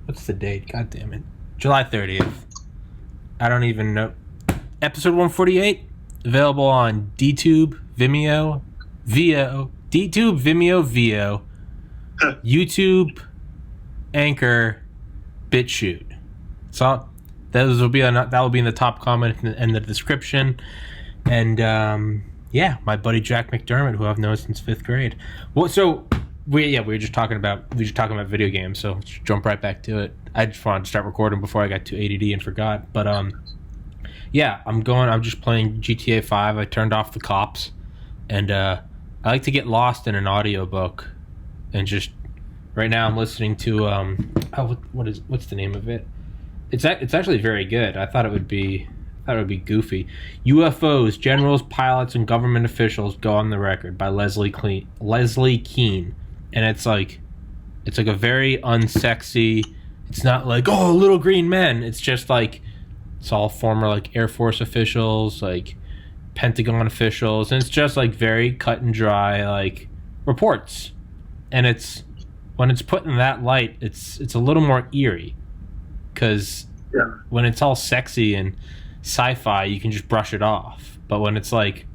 What's the date? God damn it. July 30th. I don't even know. Episode 148, available on DTube, Vimeo, DTube, Vimeo, YouTube, Anchor, BitChute. So those will be that will be in the top comment and the description. And yeah, my buddy Jack McDermott, who I've known since 5th grade. Well, so we were just talking about video games. So let's jump right back to it. I just wanted to start recording before I got too ADD and forgot. But yeah, I'm just playing GTA 5. I turned off the cops, and I like to get lost in an audiobook, and just right now I'm listening to what's the name of it? It's actually very good. I thought it would be goofy. UFOs, generals, pilots, and government officials go on the record by Leslie Keane, and it's like a very unsexy. It's not like, oh, little green men. It's just like, it's all former like Air Force officials, like Pentagon officials, and it's just like very cut and dry like reports. And it's when it's put in that light, it's a little more eerie, because when it's all sexy and sci-fi, you can just brush it off. But when it's like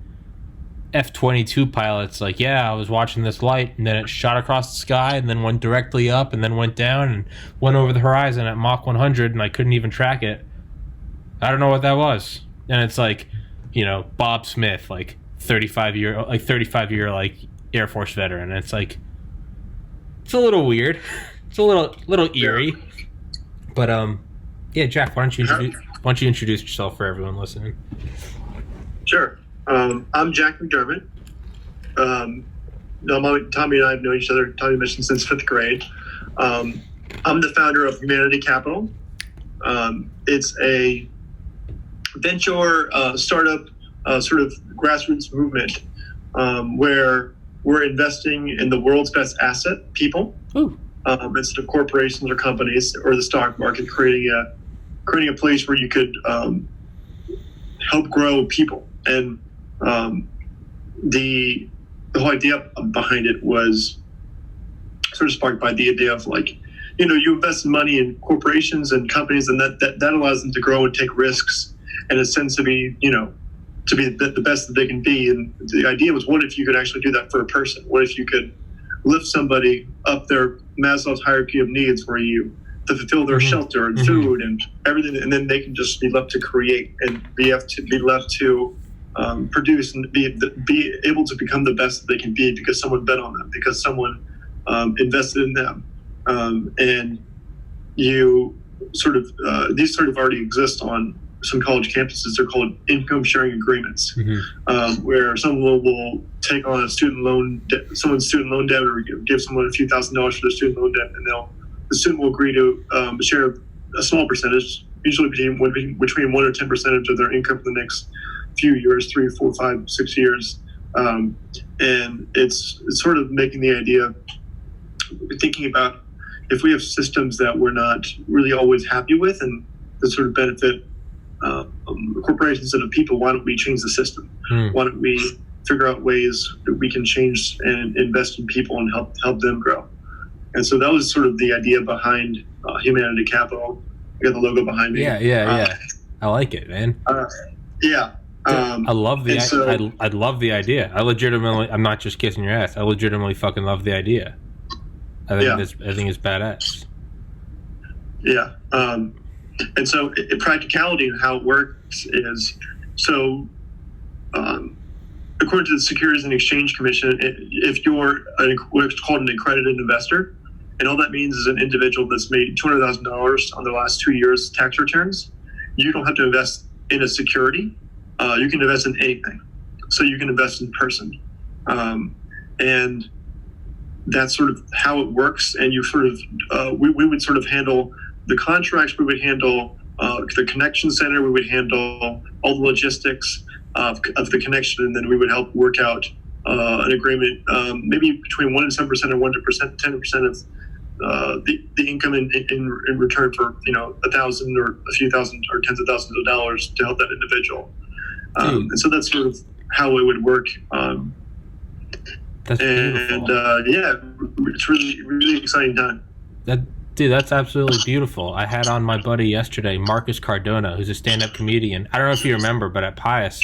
F-22 pilots, like, yeah, I was watching this light, and then it shot across the sky, and then went directly up, and then went down, and went over the horizon at Mach 100, and I couldn't even track it. I don't know what that was. And it's like, Bob Smith, like 35 year like Air Force veteran. And it's like, it's a little weird. It's a little eerie. But yeah, Jack, why don't you introduce yourself for everyone listening? Sure. I'm Jack McDermott. Tommy and I have known each other, Tommy mentioned, since 5th grade. I'm the founder of Humanity Capital. It's a venture startup sort of grassroots movement where we're investing in the world's best asset, people, instead of corporations or companies or the stock market, creating a place where you could help grow people. And the whole idea behind it was sort of sparked by the idea of, like, you invest money in corporations and companies, and that allows them to grow and take risks, in a sense, to be the best that they can be. And the idea was, what if you could actually do that for a person? What if you could lift somebody up their Maslow's hierarchy of needs, where you to fulfill their shelter and food and everything, and then they can just be left to create and be left to produce and be able to become the best that they can be, because someone bet on them, because someone invested in them. And you sort of these sort of already exist on some college campuses. They're called income sharing agreements, where someone will take on someone's student loan debt, or give someone a few $1,000s for their student loan debt, and the student will agree to share a small percentage, usually between 1 or 10% of their income for the next few years, 3, 4, 5, 6 years. And it's sort of making the idea, thinking about, if we have systems that we're not really always happy with and that sort of benefit corporations instead of people, why don't we change the system? Why don't we figure out ways that we can change and invest in people and help them grow? And so that was sort of the idea behind Humanity Capital. I got the logo behind me. Yeah. I like it, man. I love the I love the idea. I'm not just kissing your ass. I legitimately fucking love the idea. I think it's badass. Yeah. And so practicality and how it works is, so according to the Securities and Exchange Commission, if you're what's called an accredited investor, and all that means is an individual that's made $200,000 on the last 2 years tax returns, you don't have to invest in a security. You can invest in anything. So you can invest in person. And that's sort of how it works. And you sort of, we would sort of handle the contracts, we would handle the connection center, we would handle all the logistics of the connection, and then we would help work out an agreement, maybe between 1 and 7% or 1% to 10% of the income in return for $1,000 or a few thousand or tens of thousands of dollars to help that individual. And so that's sort of how it would work. That's beautiful. And it's really, really exciting time. Dude, that's absolutely beautiful. I had on my buddy yesterday, Marcus Cardona, who's a stand-up comedian. I don't know if you remember, but at Pius,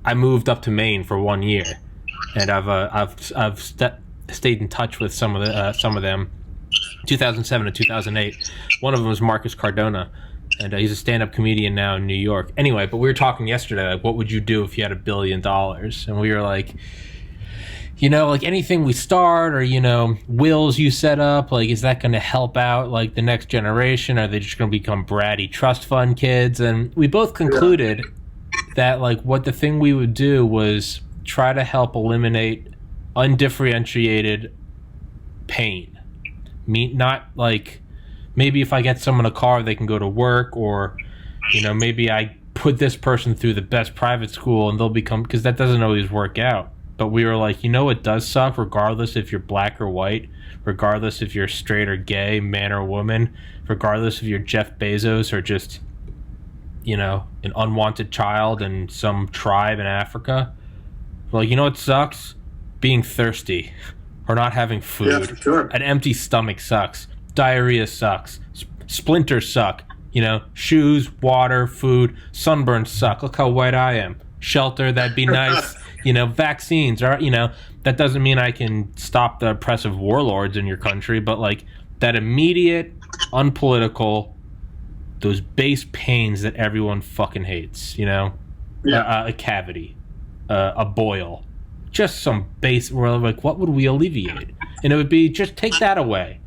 I moved up to Maine for 1 year, and I've stayed in touch with some of them. 2007 to 2008. One of them was Marcus Cardona, and he's a stand-up comedian now in New York. Anyway, but we were talking yesterday, like, what would you do if you had $1 billion? And we were like, you know, like anything we start or, you know, wills you set up, like, is that going to help out, like, the next generation? Are they just going to become bratty trust fund kids? And we both concluded that, like, what the thing we would do was try to help eliminate undifferentiated pain. Not, like, maybe if I get someone a car, they can go to work, or, you know, maybe I put this person through the best private school and they'll become, because that doesn't always work out. But we were like, you know what does suck, regardless if you're black or white, regardless if you're straight or gay, man or woman, regardless if you're Jeff Bezos or just, you know, an unwanted child in some tribe in Africa. Like, you know what sucks? Being thirsty or not having food. Yeah, for sure. An empty stomach sucks. Diarrhea sucks. Splinters suck. You know, shoes, water, food, sunburns suck. Look how white I am. Shelter, that'd be nice. You know, vaccines, or, you know, that doesn't mean I can stop the oppressive warlords in your country, but, like, that immediate, unpolitical, those base pains that everyone fucking hates, you know? Yeah. A cavity, a boil, just some base, where, like, what would we alleviate? And it would be, just take that away.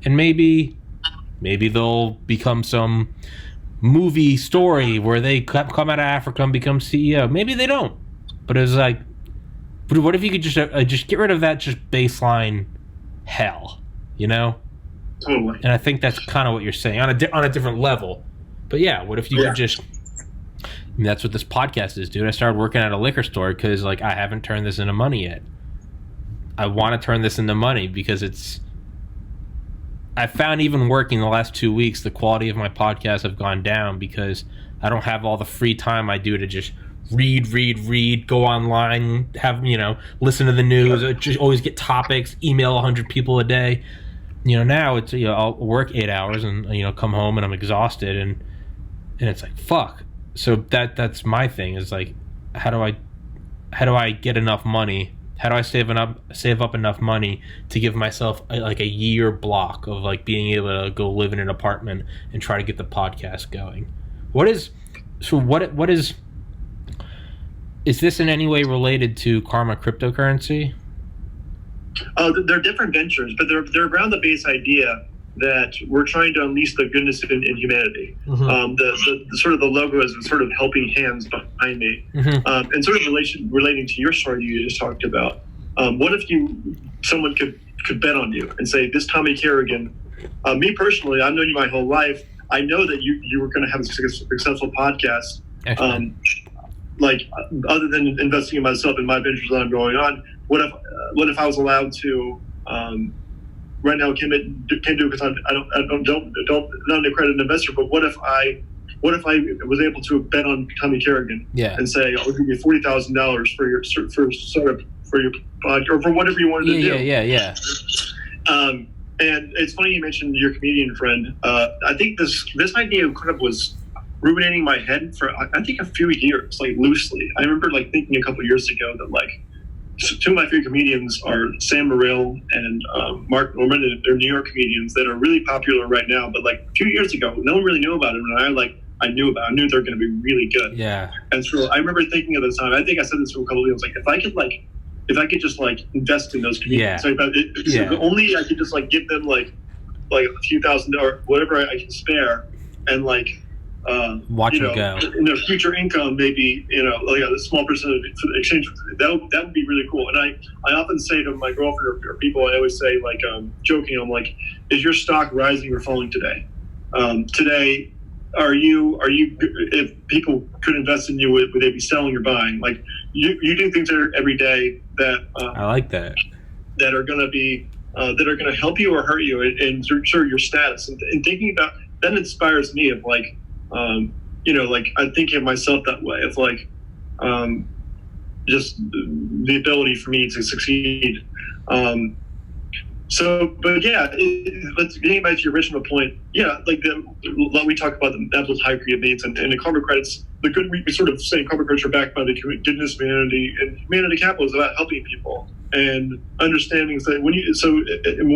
And maybe they'll become some movie story where they come out of Africa and become CEO. Maybe they don't. But it was like, but what if you could just get rid of that just baseline hell, you know? Totally. And I think that's kind of what you're saying on a different level. But yeah, what if you could just? I mean, that's what this podcast is, dude. I started working at a liquor store because, like, I haven't turned this into money yet. I want to turn this into money because I found even working the last 2 weeks, the quality of my podcasts have gone down because I don't have all the free time I do to just read, go online, have, you know, listen to the news, just always get topics, email 100 people a day. You know, now it's, you know, I'll work 8 hours and, you know, come home and I'm exhausted and it's like, fuck. So that's my thing, is like, how do I get enough money? How do I save up enough money to give myself a year block of, like, being able to go live in an apartment and try to get the podcast going? What is this in any way related to Karma cryptocurrency? They're different ventures, but they're around the base idea that we're trying to unleash the goodness in humanity. Mm-hmm. The sort of the logo is sort of helping hands behind me, mm-hmm. And sort of relating to your story you just talked about. What if someone could bet on you and say, this Tommy Kerrigan, me personally, I've known you my whole life. I know that you were going to have a successful podcast. Like, other than investing in myself and my ventures that I'm going on, what if I was allowed to, right now can't do it because I don't not an accredited investor, but what if I was able to bet on Tommy Kerrigan, yeah, and say, I'll give you $40,000 for your startup, for your podcast, or for whatever you wanted to do. Yeah. And it's funny you mentioned your comedian friend. I think this idea kind of was ruminating my head for, I think, a few years, like, loosely. I remember, like, thinking a couple of years ago that, like, two of my favorite comedians are Sam Morril and Mark Norman. They're New York comedians that are really popular right now, but, like, a few years ago, no one really knew about them, and I knew they're going to be really good. Yeah. And so I remember thinking at the time, I think I said this to a couple of people, like, if I could just, like, invest in those comedians, only I could just, like, give them like a few $1,000 or whatever I can spare, and, like, watch them go. In their future income, maybe, you know, like a small percentage for the exchange. That would be really cool. And I often say to my girlfriend or people, I always say, like, joking, I'm like, is your stock rising or falling today? Today, are you if people could invest in you, would they be selling or buying? Like, you do things every day that I like that are going to be that are going to help you or hurt you, and sure your status, and thinking about that inspires me of, like, you know, like, I'm thinking of myself that way, of, like, just the ability for me to succeed. So, but yeah, let's getting back to your original point. Yeah, like we talk about the absolute hierarchy of needs, and the carbon credits. The good we sort of say carbon credits are backed by the goodness of humanity, and humanity capital is about helping people and understanding that when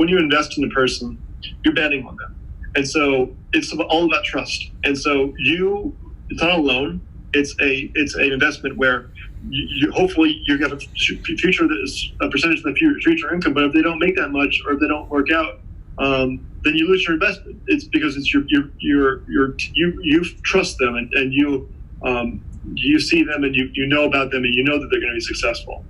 you invest in a person, you're betting on them, and so it's all about trust. And so it's not a loan; it's an investment where you hopefully you have a future that is a percentage of the future income. But if they don't make that much, or if they don't work out, then you lose your investment. It's because it's you trust them, and you see them, and you know about them, and you know that they're going to be successful.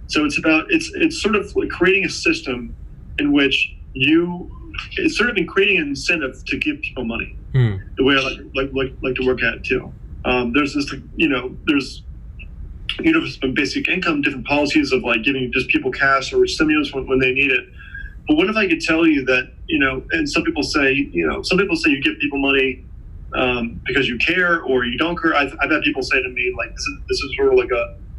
So it's sort of like creating a system in which it's sort of been creating an incentive to give people money. The way I like to work at it too. There's this, there's universal basic income, different policies of like giving just people cash or stimulus when they need it. But what if I could tell you that, and some people say you give people money because you care or you don't care. I've had people say to me, like, this is sort of like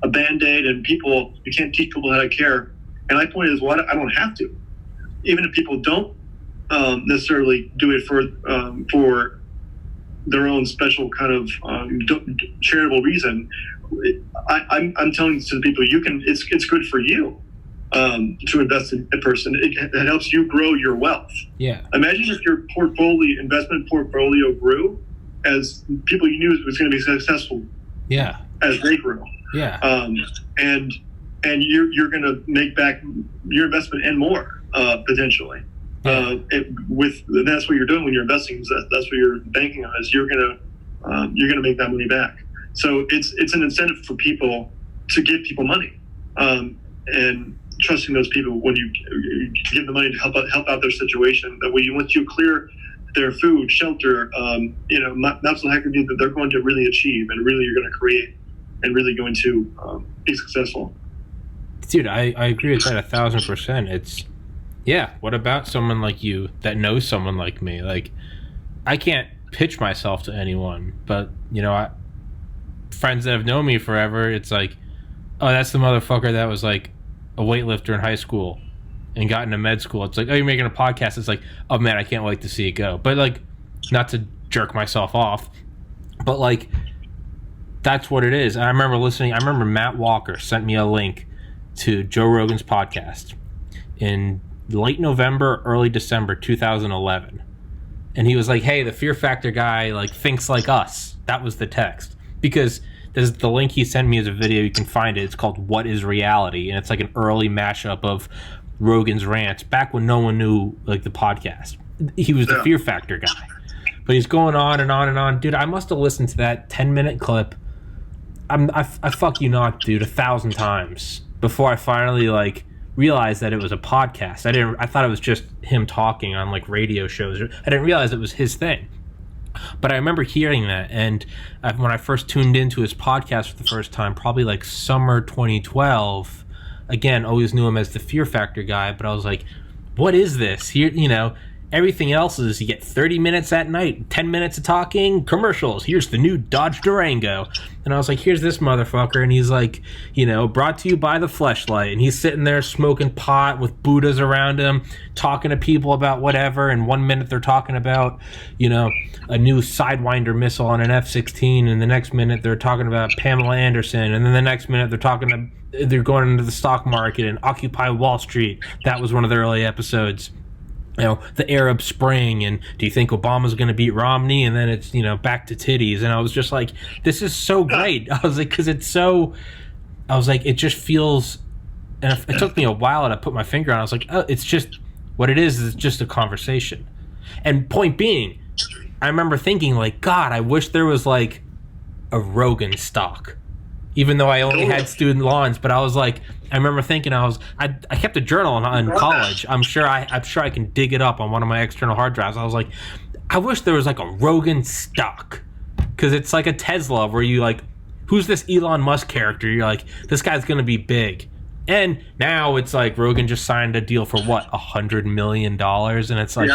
a Band-Aid, and you can't teach people how to care. And my point is, I don't have to. Even if people don't necessarily do it for their own special kind of charitable reason, I'm telling to the people, it's good for you to invest in a person. It helps you grow your wealth. Yeah. Imagine if your investment portfolio grew as people you knew was going to be successful. Yeah. As they grew. Yeah. And you're going to make back your investment and more potentially. Yeah. That's what you're doing when you're investing. That's what you're banking on. Is you're gonna make that money back. So it's an incentive for people to give people money, and trusting those people when you give the money to help out their situation. That way, once you clear their food, shelter, maps of hackerty that they're going to really achieve, and really you're going to create, and really going to be successful. Dude, I agree with that 1,000%. It's yeah. What about someone like you that knows someone like me? Like, I can't pitch myself to anyone, but friends that have known me forever, it's like, oh, that's the motherfucker that was like a weightlifter in high school and got into med school. It's like, oh, you're making a podcast. It's like, oh man, I can't wait to see it go. But like, not to jerk myself off, but like, that's what it is. And I remember Matt Walker sent me a link to Joe Rogan's podcast in late November, early December 2011. And he was like, hey, the Fear Factor guy like thinks like us. That was the text. Because there's the link he sent me is a video, you can find it. It's called What is Reality? And it's like an early mashup of Rogan's rants back when no one knew like the podcast. He was the Fear Factor guy. But he's going on and on and on. Dude, I must have listened to that 10-minute clip. I fuck you not, dude, 1,000 times before I finally like realized that it was a podcast. I thought it was just him talking on like radio shows. I didn't realize it was his thing. But I remember hearing that, and when I first tuned into his podcast for the first time, probably like summer 2012, again, always knew him as the Fear Factor guy, but I was like, what is this? Here, everything else is you get 30 minutes at night, 10 minutes of talking, commercials. Here's the new Dodge Durango. And I was like, here's this motherfucker. And he's like, brought to you by the Fleshlight. And he's sitting there smoking pot with Buddhas around him, talking to people about whatever. And 1 minute they're talking about, a new Sidewinder missile on an F-16. And the next minute they're talking about Pamela Anderson. And then the next minute they're going into the stock market and Occupy Wall Street. That was one of the early episodes. The Arab Spring, and do you think Obama's going to beat Romney? And then it's, back to titties. And I was just like, this is so great. I was like, because it just feels, and it took me a while to put my finger on it. I was like, oh, it's just, what it is just a conversation. And point being, I remember thinking like, God, I wish there was like a Rogan stock. Even though I only had student loans, but I was like, I remember thinking I kept a journal in college. I'm sure I can dig it up on one of my external hard drives. I was like, I wish there was like a Rogan stock, because it's like a Tesla where you like, who's this Elon Musk character? You're like, this guy's gonna be big. And now it's like Rogan just signed a deal for what, $100 million, and it's like,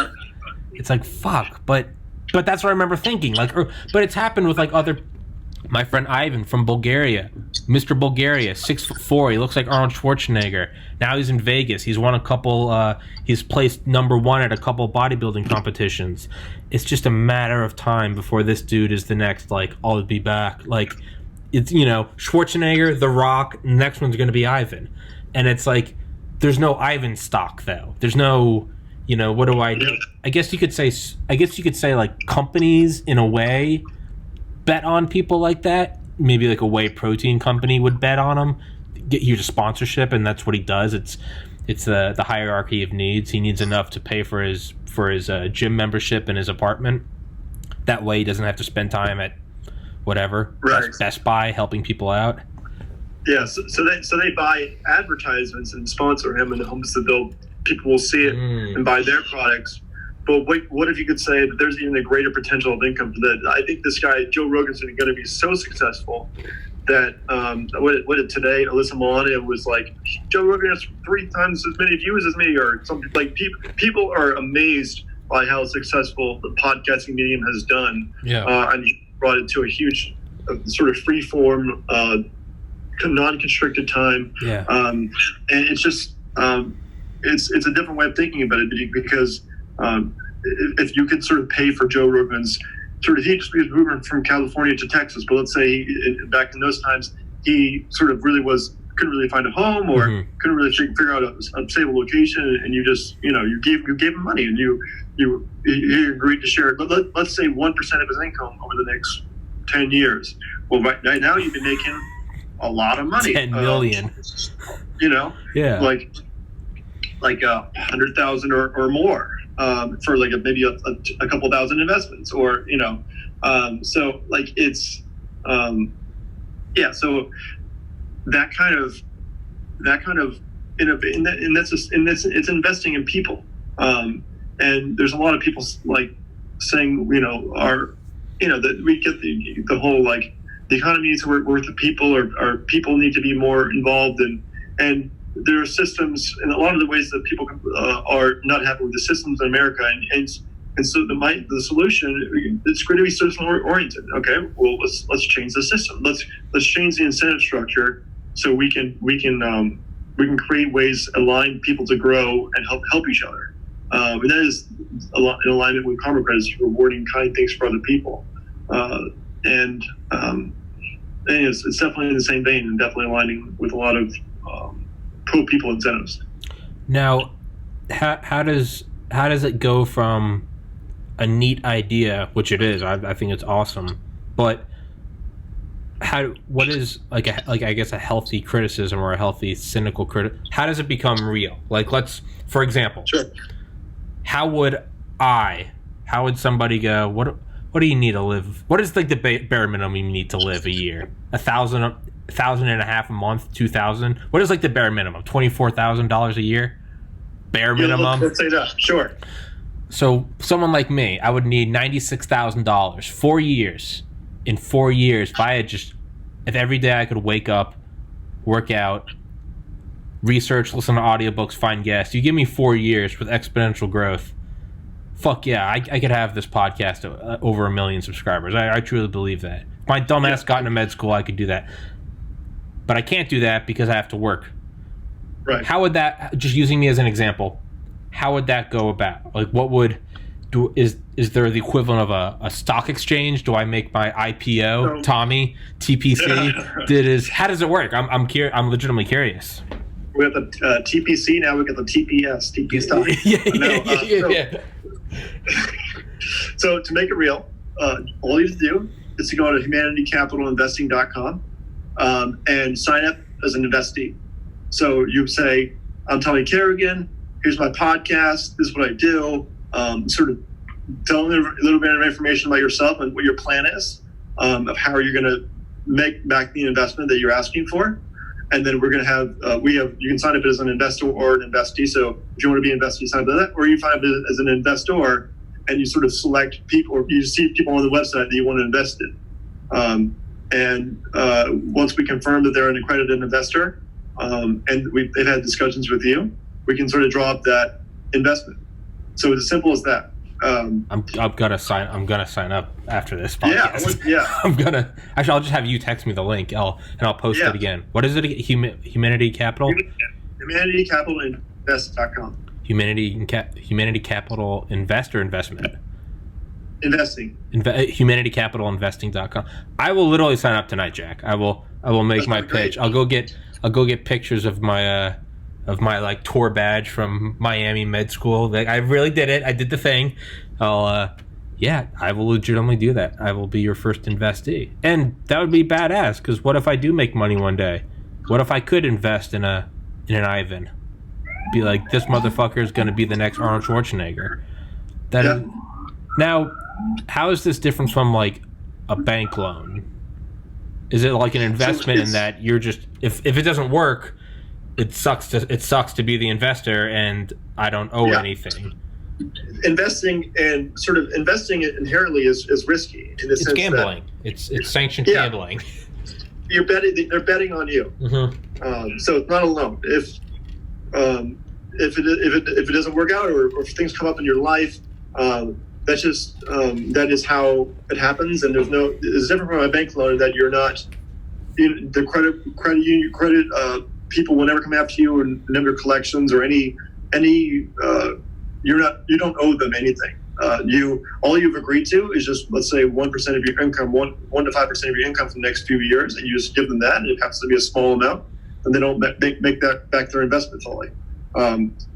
it's like fuck. But that's what I remember thinking. Like, but it's happened with like other My friend Ivan from Bulgaria, Mr. Bulgaria, 6'4". He looks like Arnold Schwarzenegger. Now he's in Vegas. He's won a couple. He's placed number one at a couple bodybuilding competitions. It's just a matter of time before this dude is the next. Like, I'll be back. Like, it's Schwarzenegger, The Rock. Next one's going to be Ivan, and it's like there's no Ivan stock though. There's no. What do I do? I guess you could say like companies in a way bet on people like that. Maybe like a whey protein company would bet on him, get huge sponsorship, and that's what he does. It's the hierarchy of needs. He needs enough to pay for his gym membership in his apartment. That way, he doesn't have to spend time at whatever Best Buy helping people out. Yeah, so they buy advertisements and sponsor him in the hopes that people will see it and buy their products. But what if you could say that there's even a greater potential of income for that? I think this guy, Joe Rogan's going to be so successful that what did today, Alyssa Milano was like, Joe Rogan has 3 times as many views as me, or something. Like, people are amazed by how successful the podcasting medium has done. Yeah. And he brought it to a huge sort of free form, non-constricted time. Yeah. And it's just it's a different way of thinking about it, because if you could sort of pay for Joe Rogan's sort of, he just was moving from California to Texas, but let's say back in those times, he sort of really couldn't really find a home, or couldn't really figure out a stable location, and you just, you gave him money, and you agreed to share it. But let's say 1% of his income over the next 10 years. Well, right now you've been making a lot of money. 10 million. Yeah. Like 100,000 or more for like maybe a couple thousand investments, or so like it's so that kind of it's investing in people, and there's a lot of people like saying that we get the whole like the economy is worth the people, or people need to be more involved, and there are systems, and a lot of the ways that people are not happy with the systems in America, and so the solution, it's going to be system oriented. Okay, well let's change the system. Let's change the incentive structure so we can create ways, align people to grow and help each other. And that is in alignment with karma credits, rewarding kind things for other people. And it's definitely in the same vein, and definitely aligning with a lot of pro-people incentives. Now, how does it go from a neat idea, which it is, I think it's awesome, but what is I guess a healthy criticism or a healthy cynical how does it become real? Like, for example, sure. How would somebody go, what do you need to live? What is like the bare minimum you need to live a year? $1,500 a month, $2,000. What is like the bare minimum? $24,000 a year, bare minimum. Let's say that. Sure. So someone like me, I would need $96,000, 4 years. In 4 years, if every day I could wake up, work out, research, listen to audiobooks, find guests. You give me 4 years with exponential growth. Fuck yeah, I could have this podcast over 1 million subscribers. I truly believe that. If my dumbass got into med school, I could do that. But I can't do that because I have to work. Right. How would that, just using me as an example, how would that go about? Like, is there the equivalent of a stock exchange? Do I make my IPO, Tommy, TPC? How does it work? I'm legitimately curious. We have the TPC, now we got the TPS, TP stock. Yeah. So to make it real, all you have to do is to go to humanitykapitalinvesting.com and sign up as an investee. So you say, I'm Tommy Kerrigan, here's my podcast, this is what I do, sort of tell them a little bit of information about yourself and what your plan is, of how you're going to make back the investment that you're asking for. And then we're going to have, you can sign up as an investor or an investee. So if you want to be an investee, sign up as that, or you sign up as an investor and you sort of select people, or you see people on the website that you want to invest in. Once we confirm that they're an accredited investor, and they've had discussions with you, we can sort of draw up that investment. So it's as simple as that. I'm gonna sign up after this podcast. I'll just have you text me the link. I'll post it again. What is it? Humanity Capital. HumanityCapitalInvest.com. Humanity Capital Invest or Investment. Investing. HumanityCapitalInvesting.com. I will literally sign up tonight, Jack. I will make my pitch. I'll go get pictures of my like tour badge from Miami Med School. Like, I really did it. I did the thing. I will legitimately do that. I will be your first investee, and that would be badass. Because what if I do make money one day? What if I could invest in an Ivan? Be like, this motherfucker is going to be the next Arnold Schwarzenegger. Now, how is this different from like a bank loan? Is it like an investment in that you're just if it doesn't work, it sucks to be the investor and I don't owe anything. Investing inherently is risky in the sense gambling. It's sanctioned gambling. You're betting. They're betting on you. Mm-hmm. So it's not a loan. If it doesn't work out or if things come up in your life, that's just that is how it happens. And it's different from a bank loan that you're not. The credit people will never come after you and never collections or any. You don't owe them anything. All you've agreed to is just, let's say, 1% of your income, 1 to 5% of your income for the next few years, and you just give them that, and it happens to be a small amount, and they don't make that back their investment fully.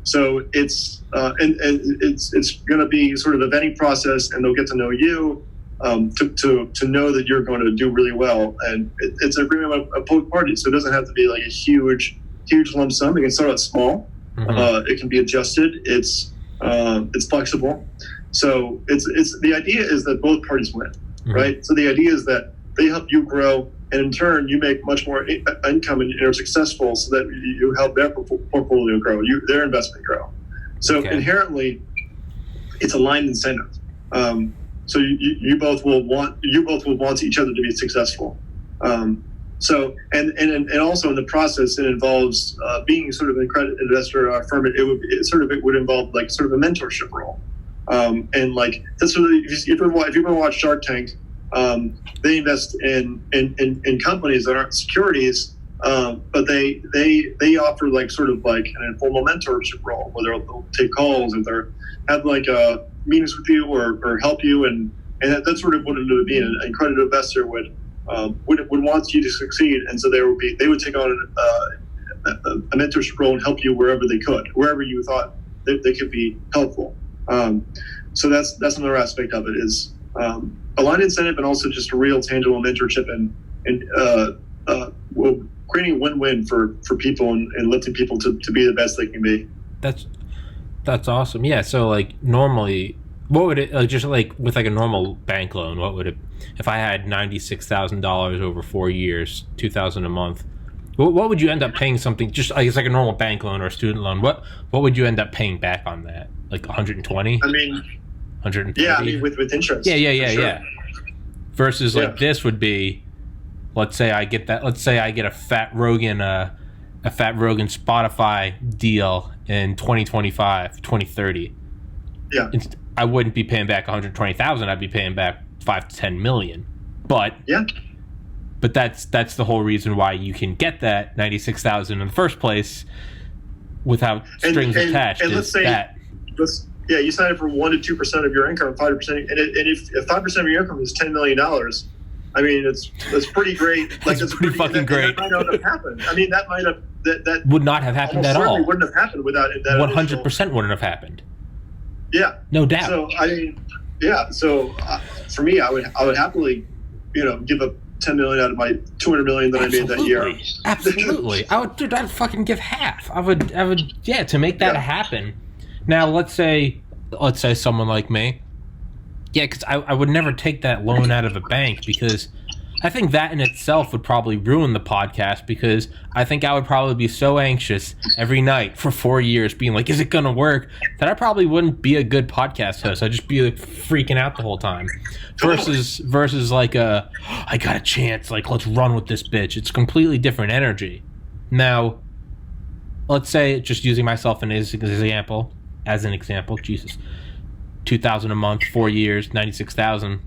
So it's going to be sort of a vetting process, and they'll get to know you to know that you're going to do really well, and it's an agreement of both parties, so it doesn't have to be like a huge lump sum. It can start out small. Mm-hmm. It can be adjusted. It's flexible. So it's the idea is that both parties win, mm-hmm. right? So the idea is that they help you grow, and in turn you make much more income and you're successful, so that you help their portfolio grow, their investment grow. So inherently, it's aligned incentive. So you both will want each other to be successful. So and also in the process, it involves being sort of an accredited investor or firm. It would involve like sort of a mentorship role, and like that's really if you ever watch Shark Tank, they invest in companies that aren't securities, but they offer like sort of like an informal mentorship role where they'll take calls and they have like meetings with you or help you, and that's sort of what it would be. An accredited investor would want you to succeed, and so they would take on a mentorship role and help you wherever you thought they could be helpful. So that's another aspect of it is aligned incentive, and also just a real tangible mentorship and creating a win-win for people and lifting people to be the best they can be. That's awesome. Yeah. So like normally, what would it just like with like a normal bank loan? What would it if I had $96,000 over 4 years, $2,000 a month? What would you end up paying something just like it's like a normal bank loan or a student loan? What would you end up paying back on that? Like 120? I mean, 130? Yeah, I mean with interest. Yeah. Versus like this would be, let's say I get a Fat Rogan Spotify deal in 2025, 2030. Yeah. I wouldn't be paying back 120,000. I'd be paying back 5 to 10 million. But that's the whole reason why you can get that 96,000 in the first place without strings attached. And let's say you sign up for 1 to 2% of your income, 5%, and if 5% of your income is $10 million, I mean it's pretty great. Like it's pretty fucking great. That might not have happened. I mean that might have that would not have happened at all. Wouldn't have happened without that. 100% wouldn't have happened. Yeah, no doubt. So I mean, So for me, I would happily, give up $10 million out of my $200 million that I made that year. Absolutely, I'd fucking give half. I would, to make that happen. Now, let's say someone like me, because I would never take that loan out of a bank because I think that in itself would probably ruin the podcast because I think I would probably be so anxious every night for 4 years being like, is it going to work? That I probably wouldn't be a good podcast host. I'd just be like freaking out the whole time. Versus like I got a chance, like let's run with this bitch. It's completely different energy. Now, let's say just using myself as an example, Jesus. $2,000 a month, 4 years, $96,000.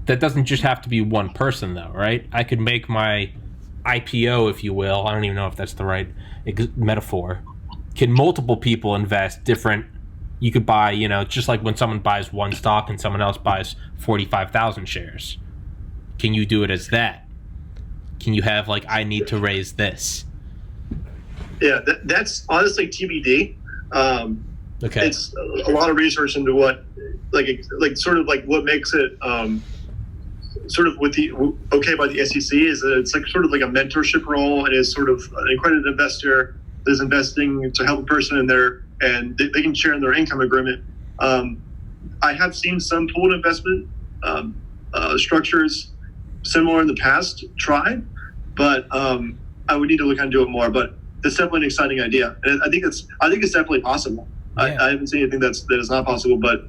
That doesn't just have to be one person, though, right? I could make my IPO, if you will. I don't even know if that's the right metaphor. Can multiple people invest different? You could buy, just like when someone buys one stock and someone else buys 45,000 shares. Can you do it as that? Can you have, like, I need to raise this? Yeah, that's honestly TBD. Okay. It's a lot of research into what, sort of like what makes it sort of with the okay by the SEC is that it's like sort of like a mentorship role, and is sort of an accredited investor that's investing to help a person in their, and they can share in their income agreement. I have seen some pooled investment structures similar in the past tried, but I would need to look into it more. But it's definitely an exciting idea, and I think it's definitely possible. Yeah. I haven't seen anything that is not possible, but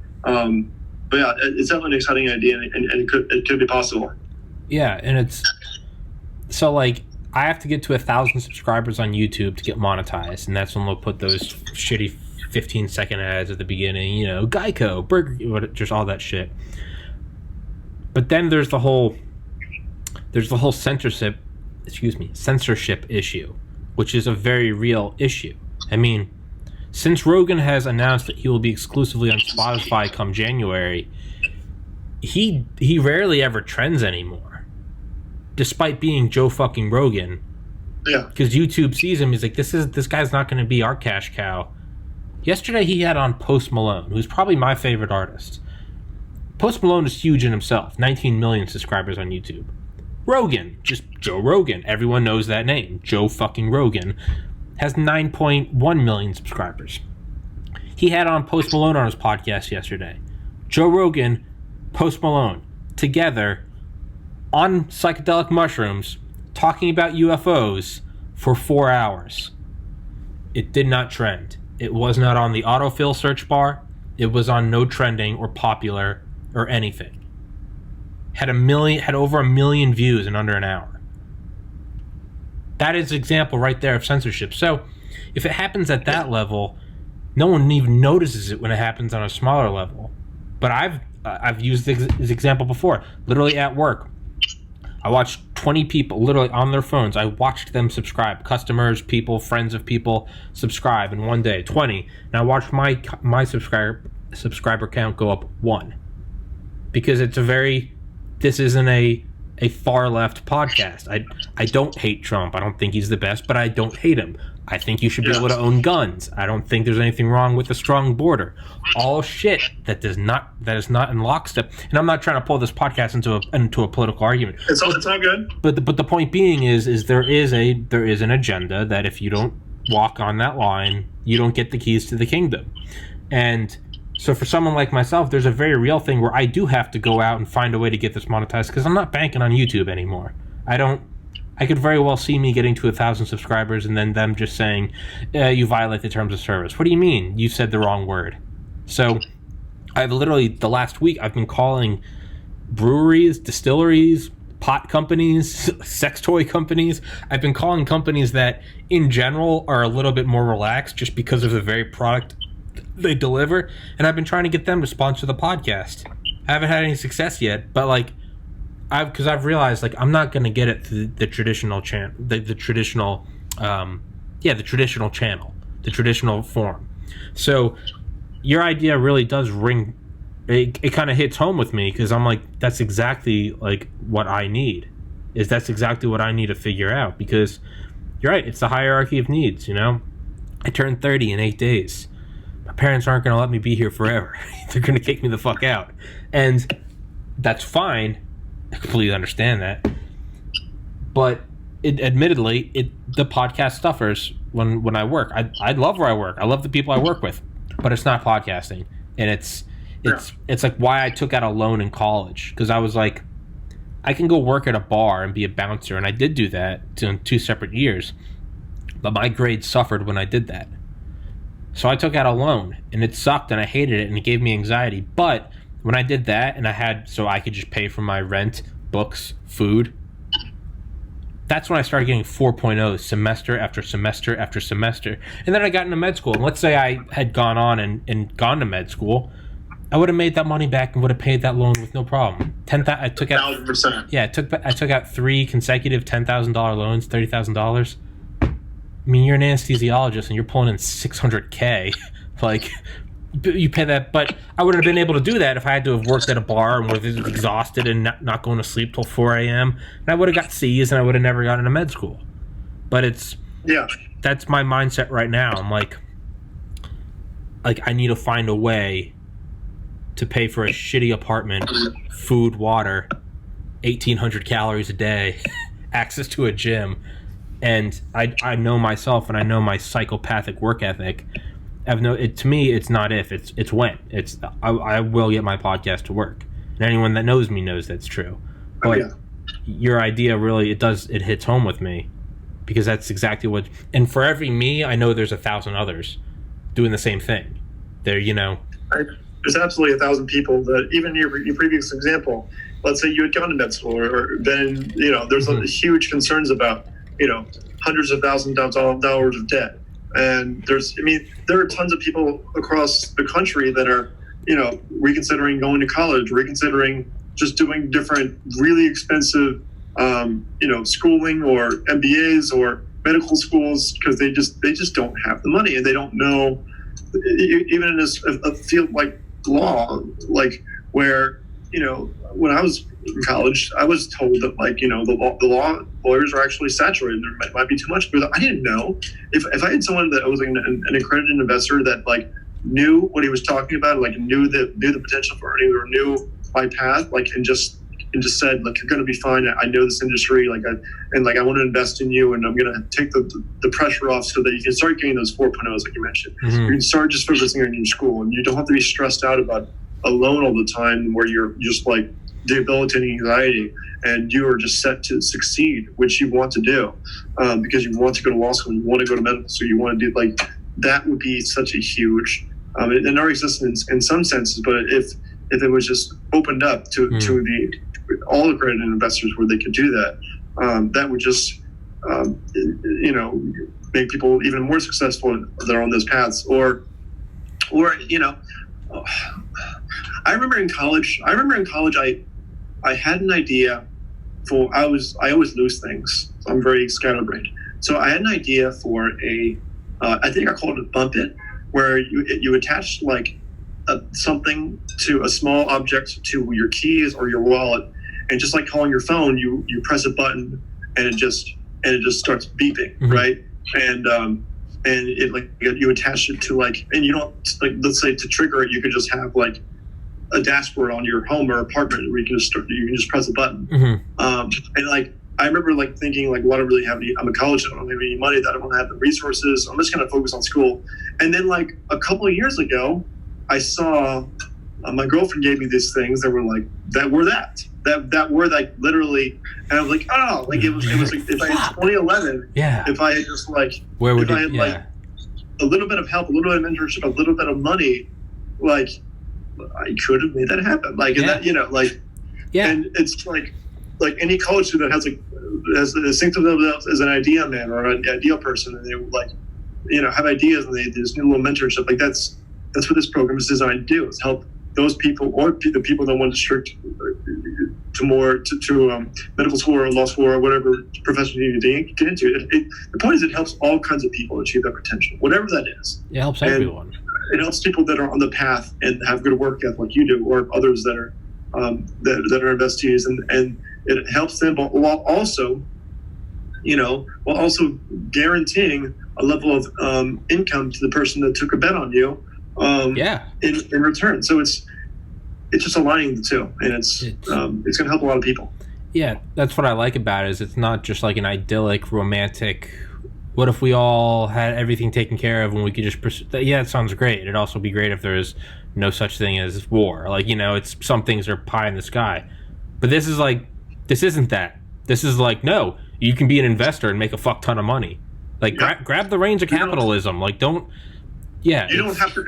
yeah, it's definitely an exciting idea, and it could be possible. Yeah, and it's so like I have to get to 1,000 subscribers on YouTube to get monetized, and that's when they'll put those shitty 15-second ads at the beginning, Geico, Burger, just all that shit. But then there's the whole censorship issue, which is a very real issue. I mean, since Rogan has announced that he will be exclusively on Spotify come January, he rarely ever trends anymore, despite being Joe fucking Rogan. Yeah. Because YouTube sees him, he's like, this guy's not going to be our cash cow. Yesterday he had on Post Malone, who's probably my favorite artist. Post Malone is huge in himself, 19 million subscribers on YouTube. Rogan, just Joe Rogan, everyone knows that name, Joe fucking Rogan, has 9.1 million subscribers. He had on Post Malone on his podcast yesterday. Joe Rogan, Post Malone, together on psychedelic mushrooms, talking about UFOs for 4 hours. It did not trend. It was not on the autofill search bar. It was on no trending or popular or anything. Had over 1 million views in under an hour. That is an example right there of censorship. So if it happens at that level, no one even notices it when it happens on a smaller level. But I've used this example before. Literally at work, I watched 20 people literally on their phones. I watched them subscribe. Customers, people, friends of people subscribe in one day. 20. And I watched my subscriber count go up 1. Because this isn't a far left podcast. I don't hate Trump. I don't think he's the best, but I don't hate him. I think you should be able to own guns. I don't think there's anything wrong with a strong border. All shit that is not in lockstep. And I'm not trying to pull this podcast into a political argument. It's all good. But the point being is there is an agenda that if you don't walk on that line, you don't get the keys to the kingdom. And so for someone like myself, there's a very real thing where I do have to go out and find a way to get this monetized because I'm not banking on YouTube anymore. I could very well see me getting to 1,000 subscribers and then them just saying, you violate the terms of service. What do you mean? You said the wrong word. So I've literally, the last week, I've been calling breweries, distilleries, pot companies, sex toy companies. I've been calling companies that in general are a little bit more relaxed just because of the very product they deliver, and I've been trying to get them to sponsor the podcast. I haven't had any success yet, but because I've realized I'm not going to get it through the traditional channel, the traditional channel, the traditional form. So your idea really does ring. It kind of hits home with me because I'm like, that's exactly what I need. That's exactly what I need to figure out because you're right. It's the hierarchy of needs. I turned 30 in 8 days. My parents aren't going to let me be here forever. They're going to kick me the fuck out. And that's fine. I completely understand that. But admittedly, the podcast suffers when I work. I love where I work. I love the people I work with. But it's not podcasting. And it's like why I took out a loan in college. Because I was like, I can go work at a bar and be a bouncer. And I did do that in 2 separate years. But my grades suffered when I did that. So I took out a loan, and it sucked, and I hated it, and it gave me anxiety. But when I did that, and I could just pay for my rent, books, food, that's when I started getting 4.0 semester after semester after semester. And then I got into med school. And let's say I had gone on and gone to med school, I would have made that money back and would have paid that loan with no problem. I took out 1,000%. Yeah, I took out 3 consecutive $10,000 loans, $30,000. I mean, you're an anesthesiologist and you're pulling in $600K. Like, you pay that, but I wouldn't have been able to do that if I had to have worked at a bar and was exhausted and not going to sleep till 4 a.m. And I would have got C's and I would have never gotten into med school. But that's my mindset right now. I'm like I need to find a way to pay for a shitty apartment, food, water, 1,800 calories a day, access to a gym, and I know myself and I know my psychopathic work ethic. To me, it's not if, it's when. I will get my podcast to work, and anyone that knows me knows that's true. But your idea really it hits home with me, because that's exactly what. And for every me, I know there's 1,000 others doing the same thing. There's absolutely 1,000 people that, even your previous example, let's say you had gone to med school or been, there's huge concerns about, hundreds of thousands of dollars of debt. And there are tons of people across the country that are, reconsidering going to college, reconsidering just doing different really expensive, schooling or MBAs or medical schools, because they just don't have the money, and they don't know, even in a field like law, like where, when I was in college, I was told that the law lawyers are actually saturated. There might be too much, but I didn't know. If I had someone that was an accredited investor that knew what he was talking about, knew the potential for earning, or knew my path, and just said, you're going to be fine. I know this industry, I want to invest in you, and I'm going to take the pressure off so that you can start getting those 4.0s like you mentioned. Mm-hmm. You can start just focusing on your school, and you don't have to be stressed out about a loan all the time where you're just debilitating anxiety, and you are just set to succeed, which you want to do, because you want to go to law school, you want to go to medical school, you want to do that would be such a huge, it already exists in some senses, but if it was just opened up to all accredited investors where they could do that, that would just make people even more successful that are on those paths. Or I remember in college I had an idea for, I always lose things, so I'm very scatterbrained. So I had an idea for I think I called it Bump It, where you attach something to a small object to your keys or your wallet, and just like calling your phone, you press a button and it just starts beeping, mm-hmm. right? And it you attach it to and you don't let's say to trigger it, you could just have a dashboard on your home or apartment where you can just press a button. Mm-hmm. And I remember thinking well, I don't really have any, I'm a college student, I don't have any money, I don't have the resources, I'm just going to focus on school. And then a couple of years ago, I saw my girlfriend gave me these things that were that were literally, and I was it was if I had 2011, if I had just where would if I had a little bit of help, a little bit of mentorship, a little bit of money, I could have made that happen. And it's any college student has thinks of themselves as an idea man or an ideal person, and they have ideas, and they just need a little mentorship. That's what this program is designed to do, is help those people, or the people that want to to medical school or law school or whatever profession you need to get into. The point is, it helps all kinds of people achieve their potential, whatever that is. It helps everyone. It helps people that are on the path and have good work ethic like you do, or others that are that are investees, and it helps them, but while also guaranteeing a level of income to the person that took a bet on you. In return. So it's just aligning the two, and it's going to help a lot of people. Yeah, that's what I like about it, is it's not just an idyllic, romantic, what if we all had everything taken care of and we could just pursue that? Yeah, it sounds great. It'd also be great if there is no such thing as war. It's some things are pie in the sky. But this isn't that. This is no, you can be an investor and make a fuck ton of money. Grab the reins of capitalism. Don't. Yeah, you don't have to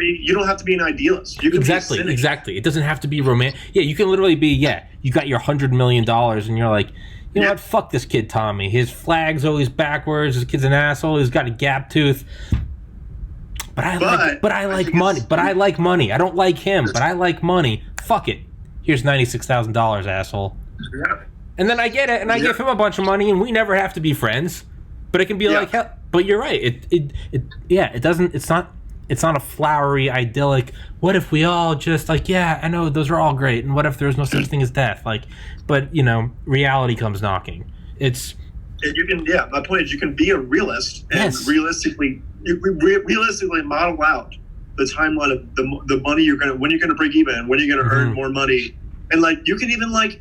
be an idealist. You can exactly. It doesn't have to be romantic. Yeah, you can literally be. Yeah, you got your $100 million, and you're you know what? Fuck this kid, Tommy. His flag's always backwards. This kid's an asshole. He's got a gap tooth. But I like money. But I like money. I don't like him, but I like money. Fuck it. Here's $96,000, asshole. Yeah. And then I get it, and I give him a bunch of money, and we never have to be friends. But it can be like hell. But you're right. It doesn't. It's not a flowery, idyllic. What if we all just like, yeah, I know those are all great, and what if there's no such thing as death? Like, but reality comes knocking. It's. You can, my point is, you can be a realist and realistically model out the timeline of the money when you're gonna break even, when you're gonna earn more money, and like you can even like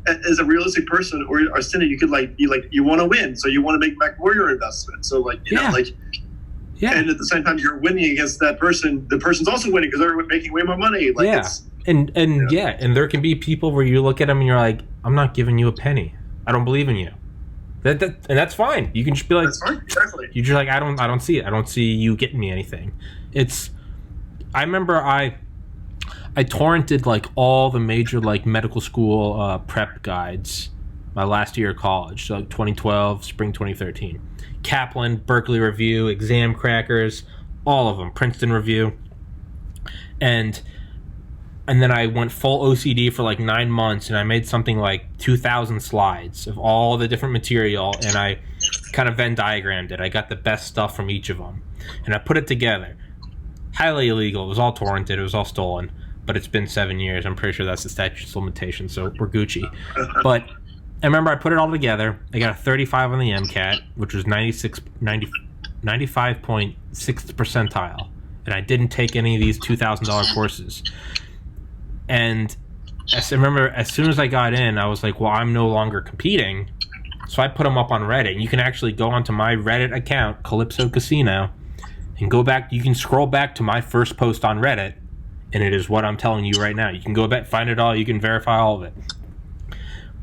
as a realistic person or a sinner, you could you want to win, so you want to make back more your investment. So you know, and at the same time you're winning against that person. The person's also winning because they're making way more money. And there can be people where you look at them and you're like, I'm not giving you a penny. I don't believe in you. And that's fine. You can just be like, that's fine. Exactly. You're just like, I don't see it. I don't see you getting me anything. I remember I torrented like all the major like medical school prep guides my last year of college, so like 2012, spring 2013. Kaplan, Berkeley Review, Exam Crackers, all of them, Princeton Review. And then I went full OCD for like 9 months, and I made something like 2,000 slides of all the different material, and I kind of Venn diagrammed it. I got the best stuff from each of them, and I put it together. Highly illegal. It was all torrented. It was all stolen. But it's been 7 years. I'm pretty sure that's the statute of limitations, so we're Gucci. But I remember I put it all together. I got a 35 on the MCAT, which was 95.6th percentile. And I didn't take any of these $2,000 courses. And I remember as soon as I got in, I was like, well, I'm no longer competing. So I put them up on Reddit. And you can actually go onto my Reddit account, Calypso Casino, and go back. You can scroll back to my first post on Reddit, and it is what I'm telling you right now. You can go back, find it all. You can verify all of it.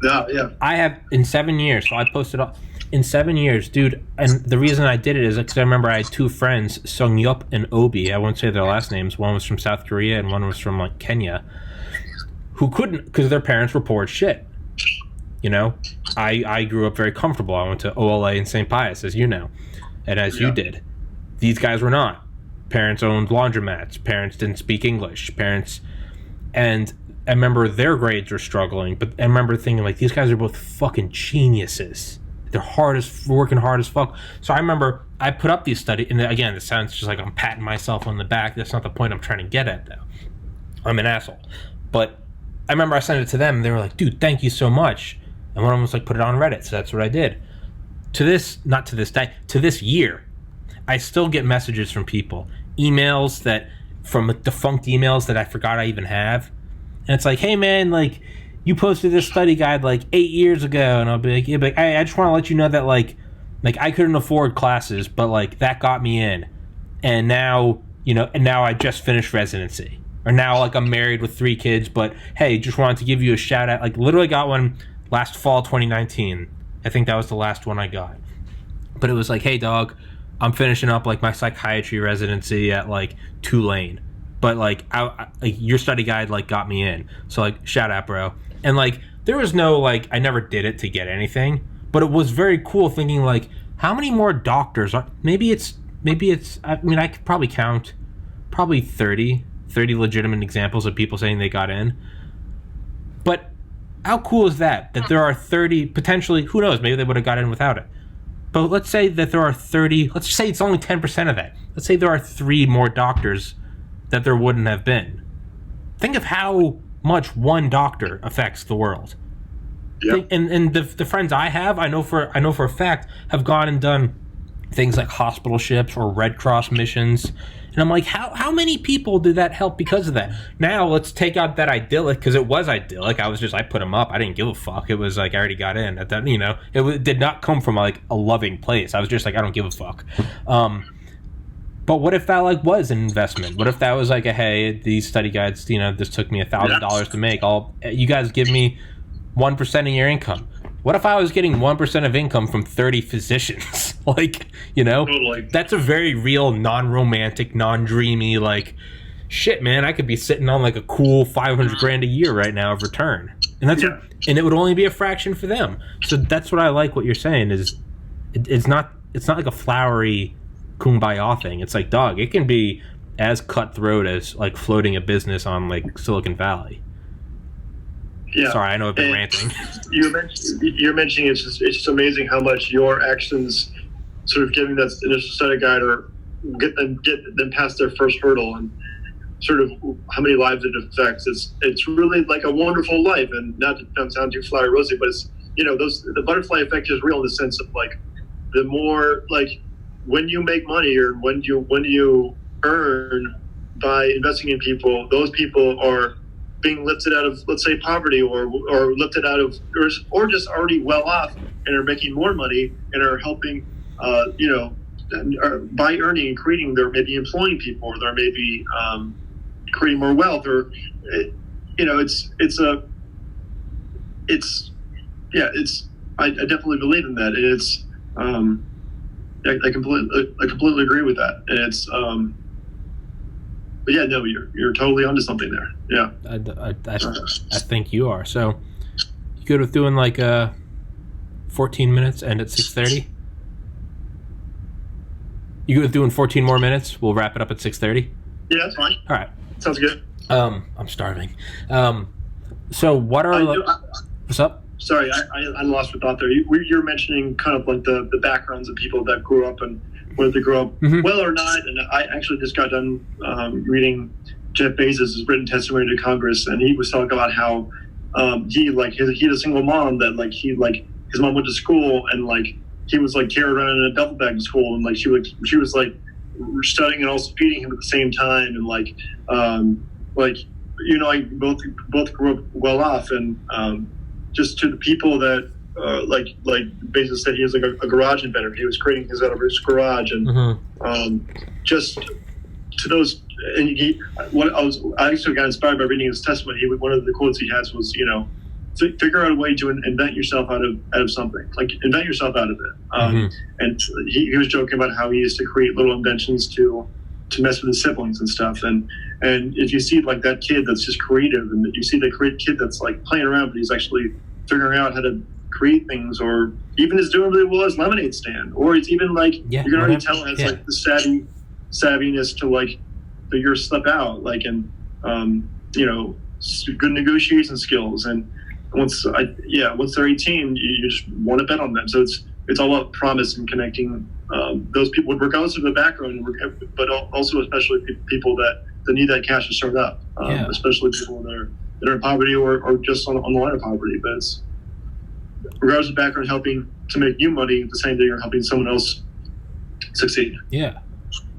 Yeah. I have, in 7 years, so I posted all. In 7 years, dude, and the reason I did it is because I remember I had two friends, Sungyup and Obi. I won't say their last names. One was from South Korea and one was from like Kenya, who couldn't because their parents were poor as shit. I grew up very comfortable. I went to OLA in St. Pius, as you know, and as you did. These guys were not. Parents owned laundromats. Parents didn't speak English. And I remember their grades were struggling, but I remember thinking like, these guys are both fucking geniuses. They're working hard as fuck. So I remember I put up these studies, and again, this sounds just like I'm patting myself on the back. That's not the point I'm trying to get at, though. I'm an asshole. But I remember I sent it to them, and they were like, dude, thank you so much. And one of them was like, put it on Reddit. So that's what I did. To this year, I still get messages from people, from defunct emails that I forgot I even have. And it's like, hey, man, like, you posted this study guide like 8 years ago, and I'll be like, I just want to let you know that like I couldn't afford classes, but like that got me in, and now I just finished residency, or now like I'm married with 3 kids, but hey, just wanted to give you a shout out. Like literally got one last fall 2019. I think that was the last one I got, but it was like, hey dog, I'm finishing up like my psychiatry residency at like Tulane, but like your study guide like got me in, so like shout out, bro. And like there was no like, I never did it to get anything, but it was very cool thinking like, how many more doctors are, maybe it's I mean, I could probably count probably 30 legitimate examples of people saying they got in. But how cool is that there are 30 potentially, who knows, maybe they would have got in without it. But let's say that there are 30, let's say it's only 10% of that. Let's say there are 3 more doctors that there wouldn't have been. Think of how much one doctor affects the world. Yep. And the friends I have, I know for a fact, have gone and done things like hospital ships or Red Cross missions. And I'm like, how many people did that help because of that? Now let's take out that idyllic, because it was idyllic. I put them up. I didn't give a fuck. It was like I already got in. It did not come from like a loving place. I was just like, I don't give a fuck. But what if that like was an investment? What if that was like hey, these study guides, this took me $1,000 to make. You guys give me 1% of your income. What if I was getting 1% of income from 30 physicians? Totally. That's a very real, non-romantic, non-dreamy, like, shit, man, I could be sitting on like a cool $500,000 a year right now of return. And and it would only be a fraction for them. So that's what I like what you're saying is it's not like a flowery kumbaya thing. It's like, dog, it can be as cutthroat as like floating a business on like Silicon Valley. Yeah. Sorry, I know I've been ranting. You're mentioning it's just amazing how much your actions sort of giving that initial study guide or get them past their first hurdle and sort of how many lives it affects. It's really like a wonderful life, and not to sound too flowery rosy, but it's, the butterfly effect is real in the sense of like the more like when you make money or when you earn by investing in people, those people are being lifted out of, let's say, poverty or lifted out of or just already well off and are making more money and are helping by earning and creating, they're maybe employing people, or they're maybe creating more wealth, or I definitely believe in that, and it's I completely agree with that, and it's but yeah, no, you're totally onto something there. Yeah, I think you are. So you good with doing like 14 minutes, end at 6:30? You good with doing 14 more minutes? We'll wrap it up at 6:30. Yeah, that's fine. All right. Sounds good. I'm starving. So what are what's up? Sorry, I lost my thought there. You're mentioning kind of like the backgrounds of people that grew up and whether they grew up well or not. And I actually just got done reading Jeff Bezos' written testimony to Congress, and he was talking about how he had a single mom that his mom went to school and like he was like carried around in a duffel bag to school, and like she was like studying and also feeding him at the same time, and both grew up well off, and just to the people that like Bezos said, he was like a garage inventor. He was creating his out of his garage, and just to those. And I actually got inspired by reading his testimony. One of the quotes he has was, figure out a way to invent yourself out of something. Like invent yourself out of it. And he was joking about how he used to create little inventions to mess with his siblings and stuff. And if you see like that kid that's just creative, and you see the kid that's like playing around, but he's actually figuring out how to create things, or even is doing really well as lemonade stand, or it's even like you can already tell has like the savviness to like figure stuff out, like, and good negotiation skills. And once they're 18, you just want to bet on them. So it's all about promise and connecting those people, regardless of the background, but also especially people that need that cash to start up, especially people that are in poverty or just on the line of poverty. But it's regardless of background, helping to make you money at the same time you're helping someone else succeed. Yeah.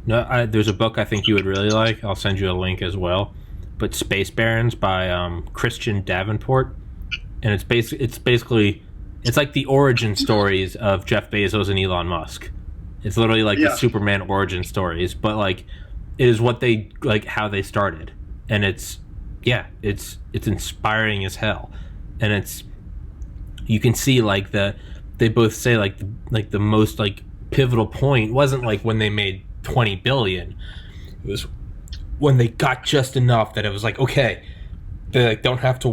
No, there's a book I think you would really like. I'll send you a link as well. But Space Barons by Christian Davenport, and it's basically like the origin stories of Jeff Bezos and Elon Musk. It's literally like the Superman origin stories, but like it is what they like how they started, and it's inspiring as hell, and it's you can see like they both say like the most like pivotal point wasn't like when they made 20 billion. It was when they got just enough that it was like, okay, they like don't have to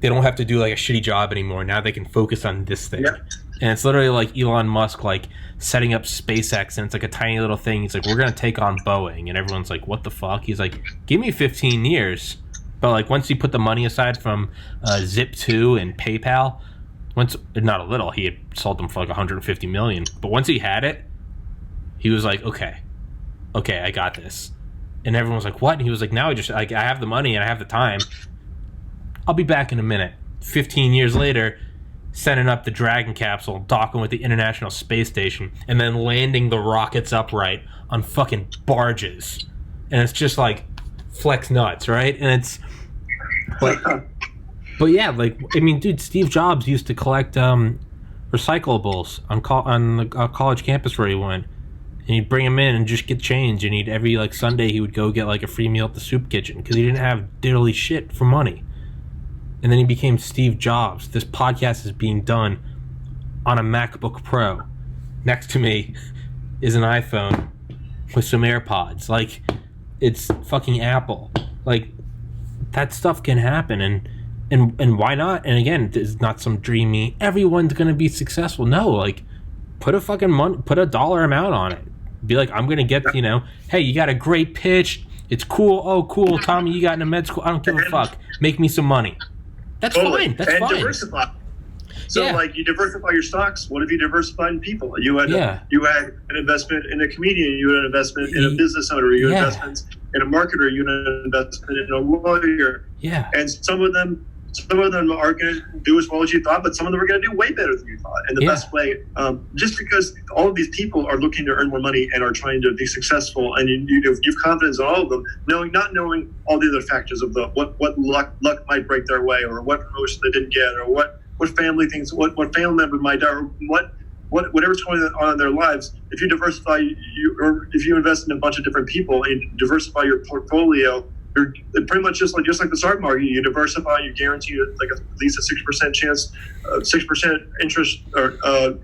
they don't have to do like a shitty job anymore. Now they can focus on this thing. And it's literally like Elon Musk like setting up SpaceX, and it's like a tiny little thing. He's like, we're gonna take on Boeing, and everyone's like, what the fuck? He's like, give me 15 years. But like once he put the money aside from Zip2 and PayPal, not a little, he had sold them for like 150 million. But once he had it, he was like, okay, I got this. And everyone was like, what? And he was like, now I have the money and I have the time. I'll be back in a minute. 15 years later, sending up the Dragon capsule, docking with the International Space Station, and then landing the rockets upright on fucking barges. And it's just like flex nuts, right? And it's but yeah, like, I mean, dude, Steve Jobs used to collect recyclables on the college campus where he went. And he'd bring him in and just get change. And every like Sunday he would go get like a free meal at the soup kitchen because he didn't have diddly shit for money. And then he became Steve Jobs. This podcast is being done on a MacBook Pro. Next to me is an iPhone with some AirPods. Like, it's fucking Apple. Like, that stuff can happen, and why not? And again, it's not some dreamy everyone's gonna be successful. No, like, put a dollar amount on it. Be like, I'm gonna get, hey, you got a great pitch. It's cool. Oh, cool, Tommy, you got into med school. I don't give a fuck. Make me some money. That's fine. That's fine. Diversify. So, you diversify your stocks. What if you diversified in people? You had an investment in a comedian. You had an investment in a business owner. You had investments in a marketer. You had an investment in a lawyer. Yeah. And some of them are going to do as well as you thought, but some of them are going to do way better than you thought. And the best way, just because all of these people are looking to earn more money and are trying to be successful, and you have confidence in all of them, not knowing all the other factors of what luck might break their way, or what promotion they didn't get, or what family things, what family member might die, or whatever's going on in their lives. If you diversify, if you invest in a bunch of different people and diversify your portfolio, you're pretty much just like the stock market. You diversify, you guarantee at least a 6% chance, 6% interest or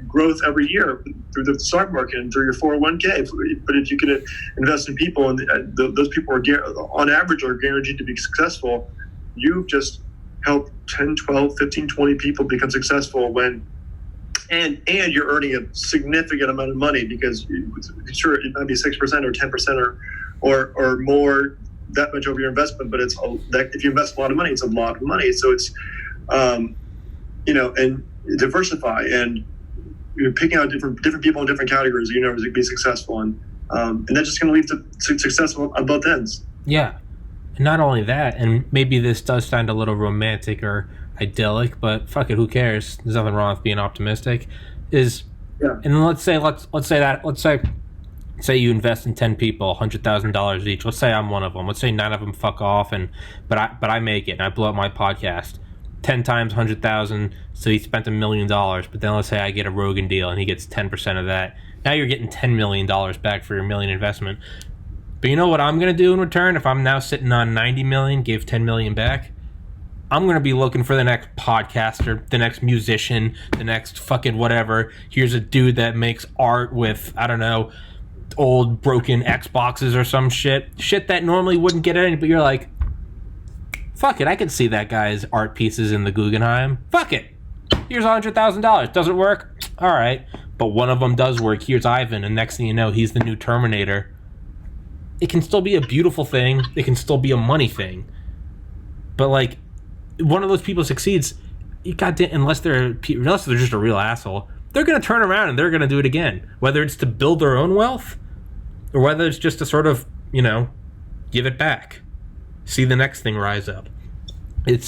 growth every year through the stock market and through your 401k. But if you can invest in people, and those people are on average are guaranteed to be successful, you've just helped 10, 12, 15, 20 people become successful and you're earning a significant amount of money, because sure, it might be 6% or 10% or more, that much over your investment, but if you invest a lot of money, it's a lot of money. So it's, and diversify, and you're picking out different people in different categories, to be successful, and that's just going to lead to success on both ends. Yeah. And not only that, and maybe this does sound a little romantic or idyllic, but fuck it, who cares? There's nothing wrong with being optimistic. And let's say you invest in 10 people, $100,000 each. Let's say I'm one of them. Let's say 9 of them fuck off, but I make it and I blow up my podcast. 10 times 100,000, so he spent $1 million. But then let's say I get a Rogan deal and he gets 10% of that. Now you're getting $10 million back for your million investment. But you know what I'm gonna do in return? If I'm now sitting on 90 million, gave 10 million back, I'm gonna be looking for the next podcaster, the next musician, the next fucking whatever. Here's a dude that makes art with, I don't know, old broken Xboxes or some shit that normally wouldn't get any, but you're like, fuck it, I can see that guy's art pieces in the Guggenheim. Fuck it, here's $100,000. Does it work? All right, but one of them does work. Here's Ivan, and next thing you know, he's the new Terminator. It can still be a beautiful thing. It can still be a money thing. But one of those people succeeds, unless they're just a real asshole, they're going to turn around and they're going to do it again. Whether it's to build their own wealth, or whether it's just to sort of, give it back. See the next thing rise up. I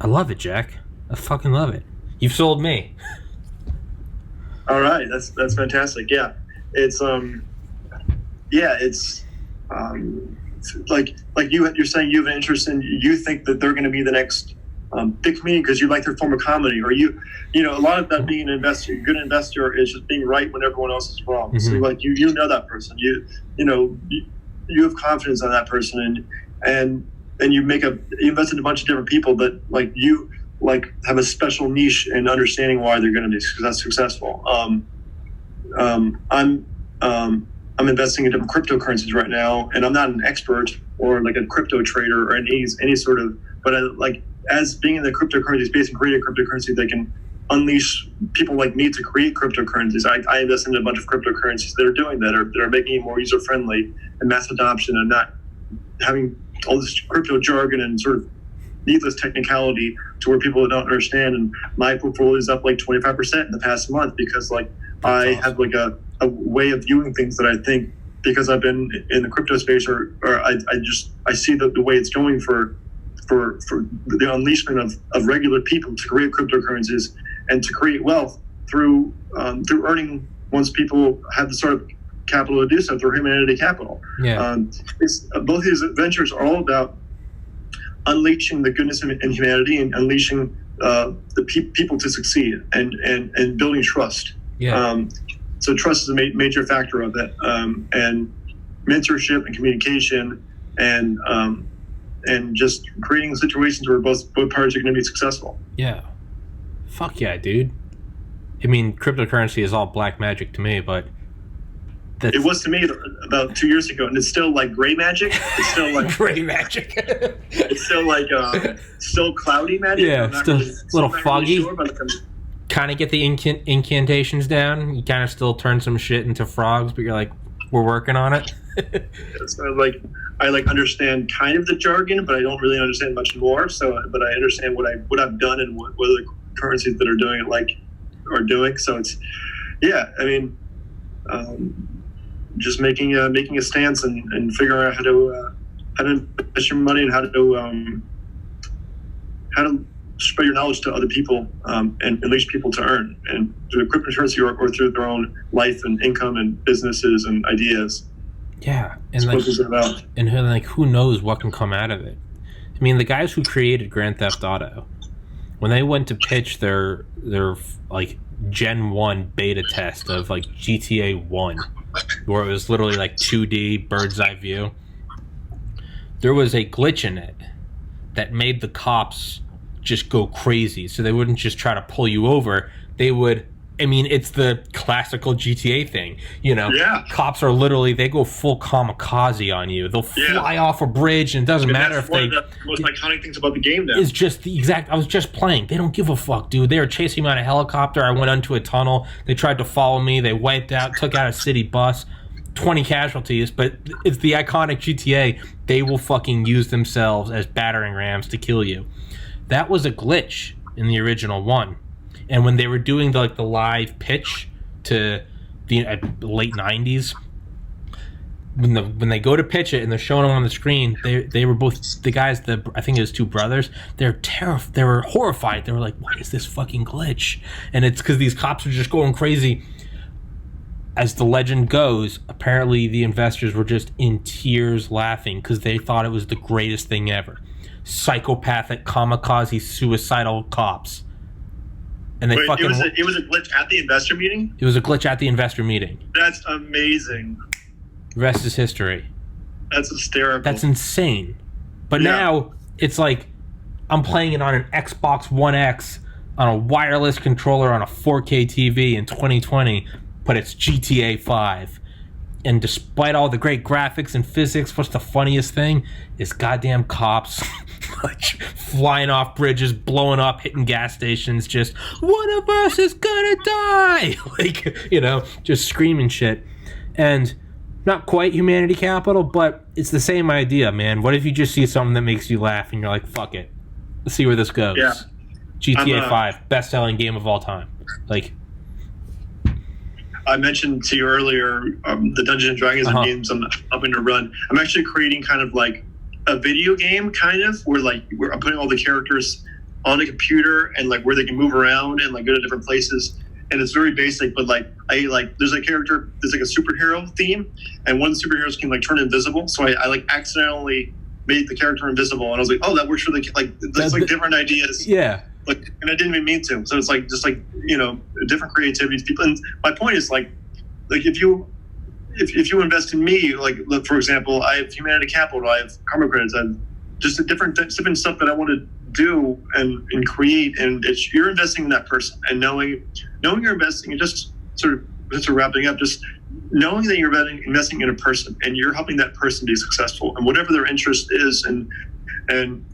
love it, Jack. I fucking love it. You've sold me. All right, that's fantastic. Yeah, it's you're saying you have an interest in, you think that they're going to be the next big comedian because you like their form of comedy, or a lot of that being an investor, a good investor is just being right when everyone else is wrong. Mm-hmm. So you know that person, you have confidence in that person, and you invest in a bunch of different people that you have a special niche in understanding why they're going to be successful. I'm investing in different cryptocurrencies right now, and I'm not an expert or a crypto trader or any sort of, but as being in the cryptocurrency space and creating a cryptocurrency that can unleash people like me to create cryptocurrencies. I invest in a bunch of cryptocurrencies that are doing that, that are making it more user friendly and mass adoption, and not having all this crypto jargon and sort of needless technicality to where people don't understand. And my portfolio is up 25% in the past month because I have a way of viewing things that I think, because I've been in the crypto space, or I see the way it's going for the unleashment of regular people to create cryptocurrencies and to create wealth through earning, once people have the sort of capital to do so, through humanity capital. Yeah. Both these ventures are all about unleashing the goodness in humanity and unleashing the people to succeed and building trust. Yeah. So trust is a major factor of it, and mentorship and communication, and just creating situations where both parties are going to be successful. Yeah. Fuck yeah, dude. I mean, cryptocurrency is all black magic to me, but it was to me about 2 years ago, and it's still gray magic. It's still gray magic. It's still still cloudy magic. Yeah, still a little foggy. Really sure, but kind of get the incantations down. You kind of still turn some shit into frogs, but you're like, we're working on it. So I understand kind of the jargon, but I don't really understand much more. So, but I understand what I've done and what other currencies that are doing it are doing. So it's, yeah, I mean, just making a stance and figuring out how to invest your money and how to spread your knowledge to other people and unleash people to earn, and through cryptocurrency or through their own life and income and businesses and ideas. Yeah, and who knows what can come out of it. I mean, the guys who created Grand Theft Auto, when they went to pitch their like Gen 1 beta test of like GTA 1, where it was literally like 2D bird's eye view, there was a glitch in it that made the cops just go crazy. So they wouldn't just try to pull you over. They would, I mean, it's the classical GTA thing, you know. Yeah. Cops are literally, they go full kamikaze on you. They'll fly off a bridge, and it doesn't matter if they... That's one of the most iconic things about the game now. It's just the exact... I was just playing. They don't give a fuck, dude. They were chasing me on a helicopter. I went onto a tunnel. They tried to follow me. They wiped out, took out a city bus. 20 casualties, but it's the iconic GTA. They will fucking use themselves as battering rams to kill you. That was a glitch in the original one. And when they were doing the live pitch to the late 90s, when they go to pitch it and they're showing them on the screen, they were both the guys, I think it was two brothers, they were horrified. They were like, what is this fucking glitch? And it's because these cops are just going crazy. As the legend goes, apparently the investors were just in tears laughing because they thought it was the greatest thing ever. Psychopathic, kamikaze, suicidal cops. And it was a glitch at the investor meeting? It was a glitch at the investor meeting. That's amazing. The rest is history. That's hysterical. That's insane. But now, it's like, I'm playing it on an Xbox One X on a wireless controller on a 4K TV in 2020, but it's GTA 5. And despite all the great graphics and physics, what's the funniest thing is goddamn cops like flying off bridges, blowing up, hitting gas stations, just, one of us is gonna die! Like, you know, just screaming shit. And not quite humanity capital, but it's the same idea, man. What if you just see something that makes you laugh and you're like, fuck it, let's see where this goes. Yeah. GTA 5, best-selling game of all time. Like, I mentioned to you earlier the Dungeons and Dragons games I'm helping to run. I'm actually creating kind of like a video game, kind of, where I'm putting all the characters on a computer and like where they can move around and like go to different places. And it's very basic, but there's a character, there's like a superhero theme, and one of the superheroes can like turn invisible. So I like accidentally made the character invisible, and I was like, oh, that works for there's like different ideas. Yeah. Like, and I didn't even mean to. So it's like just like, you know, different creativity. People, and my point is like if you invest in me, like, look, for example, I have humanity capital, I have karma credits, I have just different stuff that I want to do and create, and you're investing in that person, and knowing you're investing, and just wrapping up, just knowing that you're investing in a person and you're helping that person be successful, and whatever their interest is, and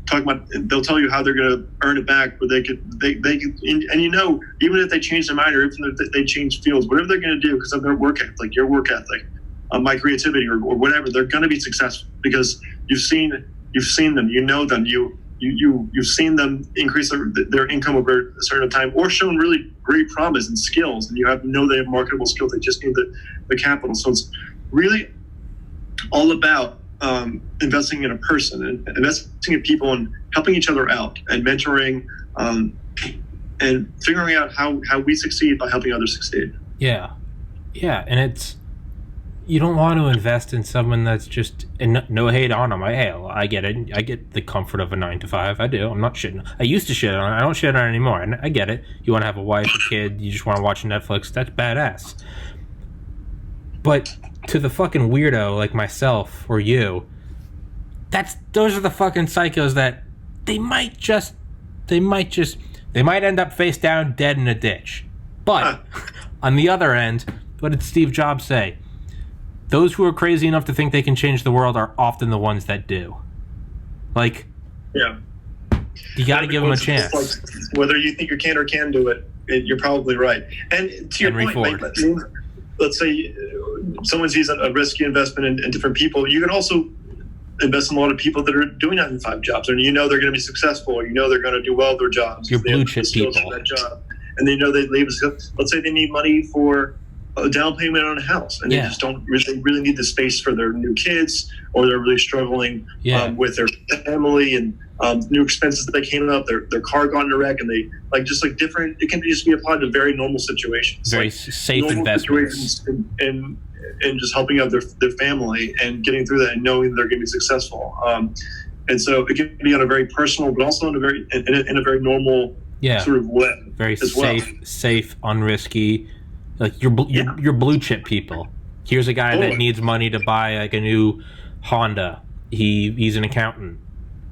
talking about, they'll tell you how they're going to earn it back, but they could, and you know, even if they change their mind or even if they change fields, whatever they're going to do because of their work ethic, your work ethic, my creativity or whatever, they're going to be successful because you've seen them, you know them, you've seen them increase their income over a certain time, or shown really great promise and skills, and you know they have marketable skills. They just need the capital. So it's really all about investing in a person and investing in people and helping each other out and mentoring and figuring out how we succeed by helping others succeed. Yeah, and it's, you don't want to invest in someone that's just, and no hate on them. I get it. I get the comfort of a 9-to-5. I do. I'm not shitting. I used to shit on it. I don't shit on it anymore. And I get it. You want to have a wife, a kid. You just want to watch Netflix. That's badass. But to the fucking weirdo like myself or you, those are the fucking psychos that they might end up face down dead in a ditch. But on the other end, what did Steve Jobs say? Those who are crazy enough to think they can change the world are often the ones that do. Like, yeah. You got to give them a chance. Like, whether you think you can or can do it, you're probably right. And to your point, let's say someone sees a risky investment in different people. You can also invest in a lot of people that are doing 9-to-5 jobs, and they're going to be successful, or they're going to do well at their jobs. Your blue chip people. That job. And they know they leave. Let's say they need money for a down payment on a house, and they just don't really need the space for their new kids, or they're really struggling with their family and new expenses that they came up. Their car got in a wreck, and they different. It can just be applied to very normal situations, very safe investments, and just helping out their family and getting through that and knowing that they're going to be successful. And so it can be on a very personal, but also in a very normal sort of way. Very safe, unrisky. Like your blue chip people. Here's a guy that needs money to buy like a new Honda. He's an accountant.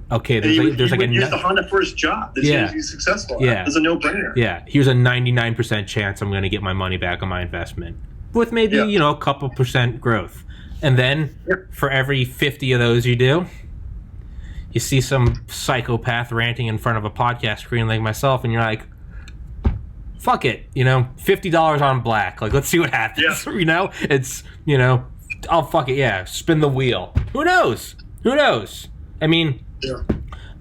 Okay, there's like use the Honda for his job. He's successful. Yeah, it's a no-brainer. Yeah, here's a 99% chance I'm going to get my money back on my investment with maybe a couple percent growth. And then for every 50 of those you do, you see some psychopath ranting in front of a podcast screen like myself, and you're like, fuck it, $50 on black. Like, let's see what happens. Yeah. It's, I'll fuck it. Yeah. Spin the wheel. Who knows? I mean, I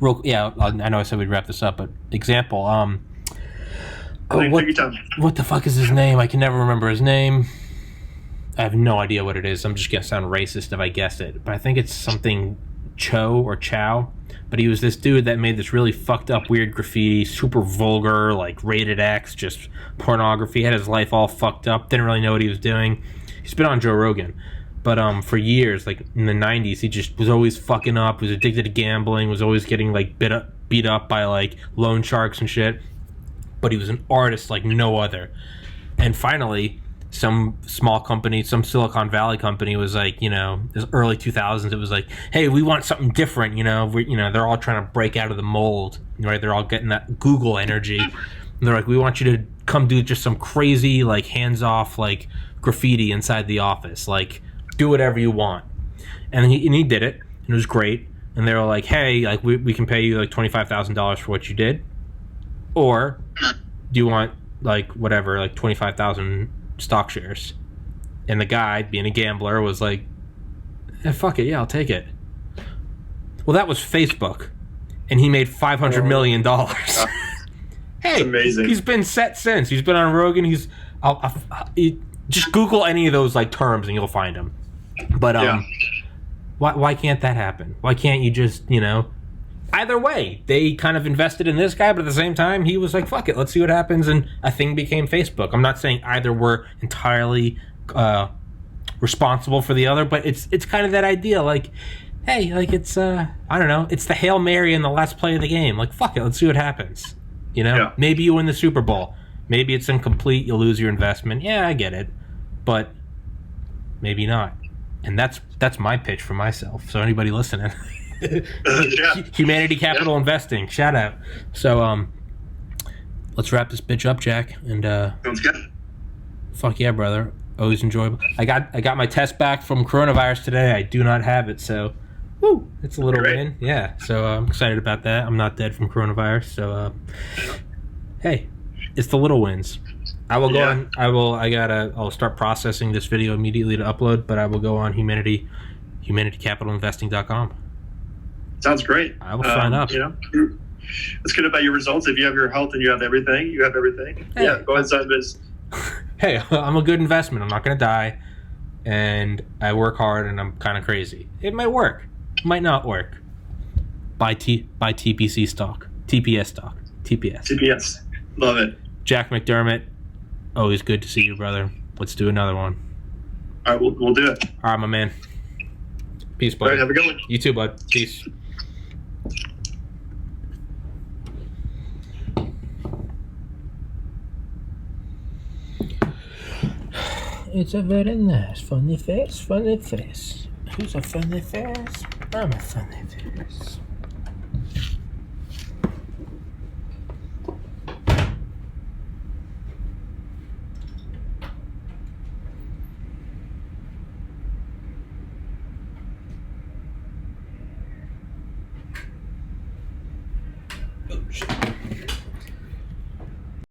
know I said we'd wrap this up, but example, what the fuck is his name? I can never remember his name. I have no idea what it is. I'm just going to sound racist if I guess it, but I think it's something Chow. But he was this dude that made this really fucked up weird graffiti, super vulgar, like rated X, just pornography. Had his life all fucked up, didn't really know what he was doing. He's been on Joe Rogan, but for years, like in the 90s, he just was always fucking up, was addicted to gambling, was always getting like beat up by like loan sharks and shit. But he was an artist like no other. And finally, some small company, some Silicon Valley company was like, this early 2000s, it was like, hey, we want something different, they're all trying to break out of the mold, right? They're all getting that Google energy. And they're like, we want you to come do just some crazy, like, hands-off, like, graffiti inside the office. Like, do whatever you want. And he did it, and it was great. And they were like, hey, like, we can pay you, like, $25,000 for what you did. Or do you want, like, whatever, like, 25,000 stock shares? And the guy, being a gambler, was like, fuck it, I'll take it. Well, that was Facebook, and he made $500 million. Hey, amazing. He's been set since. He's been on Rogan. Just Google any of those like terms and you'll find him. But why can't that happen? Why can't you just Either way, they kind of invested in this guy, but at the same time, he was like, fuck it, let's see what happens, and a thing became Facebook. I'm not saying either were entirely responsible for the other, but it's kind of that idea, like, hey, like, it's, I don't know, it's the Hail Mary in the last play of the game. Like, fuck it, let's see what happens. Maybe you win the Super Bowl. Maybe it's incomplete, you'll lose your investment. Yeah, I get it. But maybe not. And that's my pitch for myself, so anybody listening... Humanity Capital Investing, shout out. So let's wrap this bitch up, Jack, and sounds good. Fuck yeah, brother, always enjoyable. I got my test back from coronavirus today. I do not have it, so it's a little win. Yeah, so I'm excited about that. I'm not dead from coronavirus, so hey, it's the little wins. I will go on. I'll start processing this video immediately to upload, but I will go on humanitykapitalinvesting.com. Sounds great. I will sign up. It's good about your results. If you have your health and you have everything. Hey, go ahead and sign this. Hey, I'm a good investment. I'm not going to die. And I work hard and I'm kind of crazy. It might work. It might not work. Buy TPC stock. TPS stock. TPS. Love it. Jack McDermott, always good to see you, brother. Let's do another one. All right, we'll do it. All right, my man. Peace, bud. All right, have a good one. You too, bud. Peace. It's a very nice funny face. Who's a funny face? I'm a funny face.